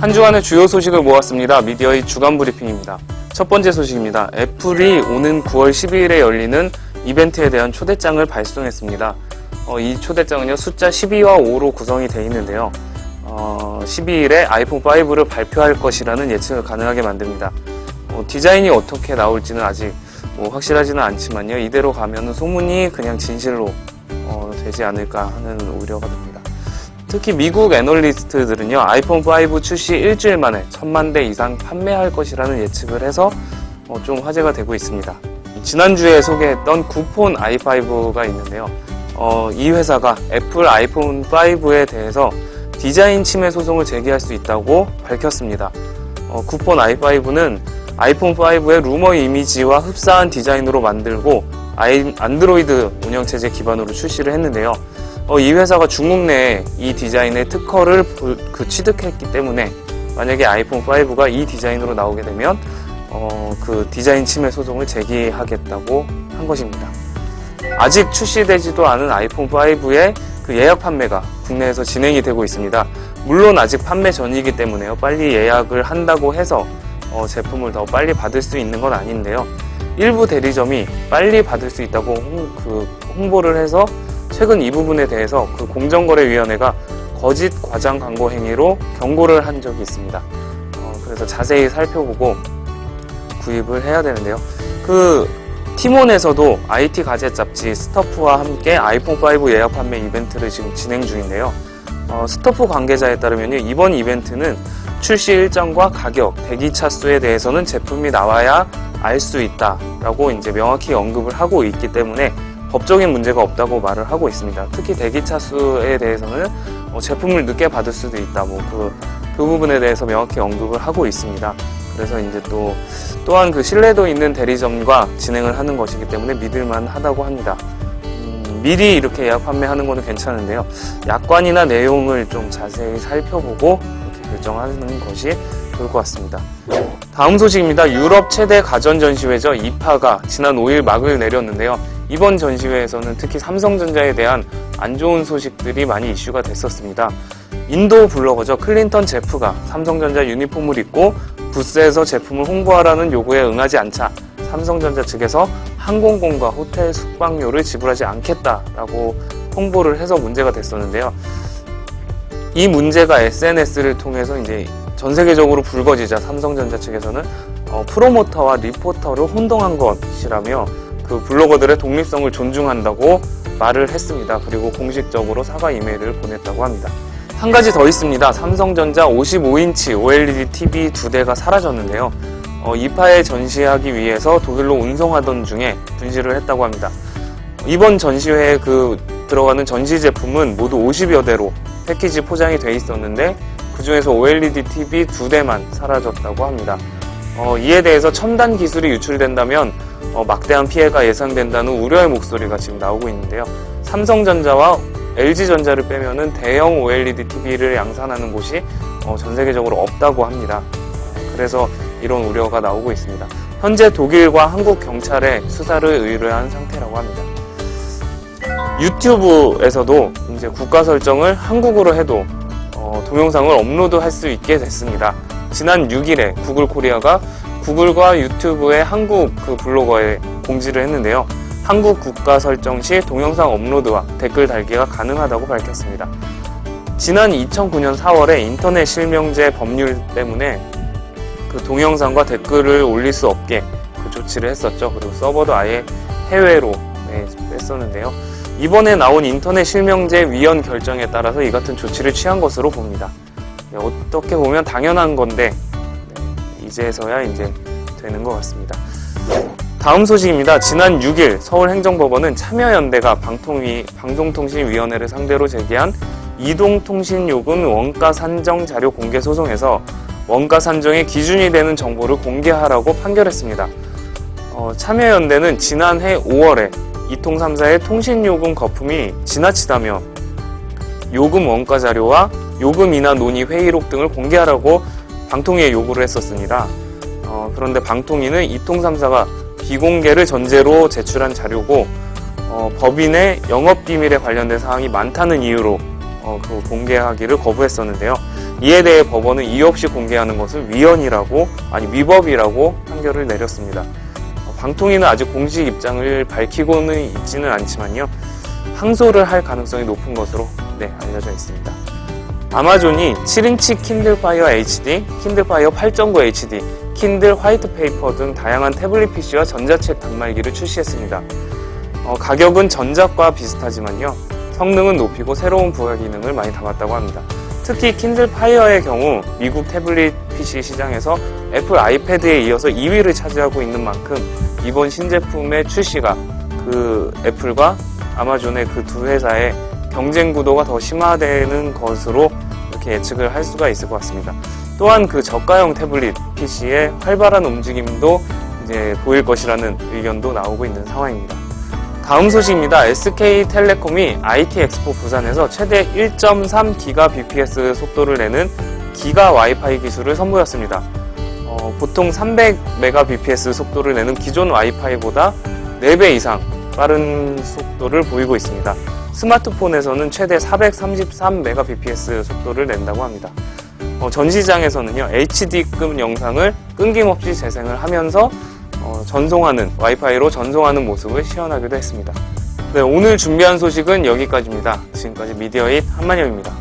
한 주간의 주요 소식을 모았습니다. 미디어의 주간 브리핑입니다. 첫 번째 소식입니다. 애플이 오는 9월 12일에 열리는 이벤트에 대한 초대장을 발송했습니다. 이 초대장은요, 숫자 12와 5로 구성이 되어 있는데요. 12일에 아이폰 5를 발표할 것이라는 예측을 가능하게 만듭니다. 디자인이 어떻게 나올지는 아직 확실하지는 않지만요. 이대로 가면 소문이 그냥 진실로 되지 않을까 하는 우려가 듭니다. 특히 미국 애널리스트들은요, 아이폰 5 출시 일주일 만에 1000만 대 이상 판매할 것이라는 예측을 해서 좀 화제가 되고 있습니다. 지난주에 소개했던 구폰 i5가 있는데요. 이 회사가 애플 아이폰 5에 대해서 디자인 침해 소송을 제기할 수 있다고 밝혔습니다. 구폰 i5는 아이폰 5의 루머 이미지와 흡사한 디자인으로 만들고 안드로이드 운영체제 기반으로 출시를 했는데요. 이 회사가 중국 내에 이 디자인의 특허를 취득했기 때문에 만약에 아이폰 5가 이 디자인으로 나오게 되면 그 디자인 침해 소송을 제기하겠다고 한 것입니다. 아직 출시되지도 않은 아이폰 5의 그 예약 판매가 국내에서 진행이 되고 있습니다. 물론 아직 판매 전이기 때문에요. 빨리 예약을 한다고 해서 제품을 더 빨리 받을 수 있는 건 아닌데요. 일부 대리점이 빨리 받을 수 있다고 홍보를 해서 최근 이 부분에 대해서 그 공정거래위원회가 거짓 과장 광고 행위로 경고를 한 적이 있습니다. 그래서 자세히 살펴보고 구입을 해야 되는데요. 그 티몬에서도 IT 가젯 잡지 스터프와 함께 아이폰 5 예약 판매 이벤트를 지금 진행 중인데요. 스터프 관계자에 따르면요, 이번 이벤트는 출시 일정과 가격, 대기 차수에 대해서는 제품이 나와야 알 수 있다라고 이제 명확히 언급을 하고 있기 때문에 법적인 문제가 없다고 말을 하고 있습니다. 특히 대기 차수에 대해서는 제품을 늦게 받을 수도 있다. 그 부분에 대해서 명확히 언급을 하고 있습니다. 그래서 이제 또한 그 신뢰도 있는 대리점과 진행을 하는 것이기 때문에 믿을만 하다고 합니다. 미리 이렇게 예약 판매하는 거는 괜찮은데요. 약관이나 내용을 좀 자세히 살펴보고 이렇게 결정하는 것이 좋을 것 같습니다. 다음 소식입니다. 유럽 최대 가전 전시회죠. 이파가 지난 5일 막을 내렸는데요. 이번 전시회에서는 특히 삼성전자에 대한 안 좋은 소식들이 많이 이슈가 됐었습니다. 인도 블로거죠. 클린턴 제프가 삼성전자 유니폼을 입고 부스에서 제품을 홍보하라는 요구에 응하지 않자 삼성전자 측에서 항공권과 호텔 숙박료를 지불하지 않겠다라고 홍보를 해서 문제가 됐었는데요. 이 문제가 SNS를 통해서 이제 전 세계적으로 불거지자 삼성전자 측에서는 프로모터와 리포터를 혼동한 것이라며 그 블로거들의 독립성을 존중한다고 말을 했습니다. 그리고 공식적으로 사과 이메일을 보냈다고 합니다. 한 가지 더 있습니다. 삼성전자 55인치 OLED TV 2대가 사라졌는데요. 이파에 전시하기 위해서 독일로 운송하던 중에 분실을 했다고 합니다. 이번 전시회에 들어가는 전시 제품은 모두 50여 대로 패키지 포장이 돼 있었는데 그 중에서 OLED TV 2대만 사라졌다고 합니다. 이에 대해서 첨단 기술이 유출된다면 막대한 피해가 예상된다는 우려의 목소리가 지금 나오고 있는데요. 삼성전자와 LG전자를 빼면은 대형 OLED TV를 양산하는 곳이 전 세계적으로 없다고 합니다. 그래서 이런 우려가 나오고 있습니다. 현재 독일과 한국 경찰에 수사를 의뢰한 상태라고 합니다. 유튜브에서도 이제 국가 설정을 한국어로 해도 동영상을 업로드할 수 있게 됐습니다. 지난 6일에 구글 코리아가 구글과 유튜브의 한국 블로거에 공지를 했는데요. 한국 국가 설정 시 동영상 업로드와 댓글 달기가 가능하다고 밝혔습니다. 지난 2009년 4월에 인터넷 실명제 법률 때문에 그 동영상과 댓글을 올릴 수 없게 그 조치를 했었죠. 그리고 서버도 아예 해외로 뺐었는데요. 이번에 나온 인터넷 실명제 위원 결정에 따라서 이 같은 조치를 취한 것으로 봅니다. 어떻게 보면 당연한 건데 이제서야 이제 되는 것 같습니다. 다음 소식입니다. 지난 6일 서울행정법원은 참여연대가 방송통신위원회를 상대로 제기한 이동통신요금 원가 산정 자료 공개 소송에서 원가 산정의 기준이 되는 정보를 공개하라고 판결했습니다. 참여연대는 지난해 5월에 이통 3사의 통신요금 거품이 지나치다며 요금 원가 자료와 요금 인하 논의 회의록 등을 공개하라고 방통위에 요구를 했었습니다. 그런데 방통위는 이통 3사가 비공개를 전제로 제출한 자료고 법인의 영업비밀에 관련된 사항이 많다는 이유로 공개하기를 거부했었는데요. 이에 대해 법원은 이유 없이 공개하는 것을 위법이라고 판결을 내렸습니다. 방통위는 아직 공식 입장을 밝히고는 있지는 않지만요, 항소를 할 가능성이 높은 것으로 알려져 있습니다. 아마존이 7인치 킨들 파이어 HD, 킨들 파이어 8.9 HD, 킨들 화이트 페이퍼 등 다양한 태블릿 PC와 전자책 단말기를 출시했습니다. 가격은 전작과 비슷하지만요, 성능은 높이고 새로운 부가 기능을 많이 담았다고 합니다. 특히 킨들 파이어의 경우 미국 태블릿 PC 시장에서 애플 아이패드에 이어서 2위를 차지하고 있는 만큼 이번 신제품의 출시가 그 애플과 아마존의 그 두 회사의 경쟁 구도가 더 심화되는 것으로 이렇게 예측을 할 수가 있을 것 같습니다. 또한 그 저가형 태블릿 PC의 활발한 움직임도 이제 보일 것이라는 의견도 나오고 있는 상황입니다. 다음 소식입니다. SK텔레콤이 IT 엑스포 부산에서 최대 1.3GBps 속도를 내는 기가 와이파이 기술을 선보였습니다. 보통 300Mbps 속도를 내는 기존 와이파이보다 4배 이상 빠른 속도를 보이고 있습니다. 스마트폰에서는 최대 433Mbps 속도를 낸다고 합니다. 전시장에서는요, HD급 영상을 끊김없이 재생을 하면서 와이파이로 전송하는 모습을 시연하기도 했습니다. 오늘 준비한 소식은 여기까지입니다. 지금까지 미디어잇 한만엽입니다.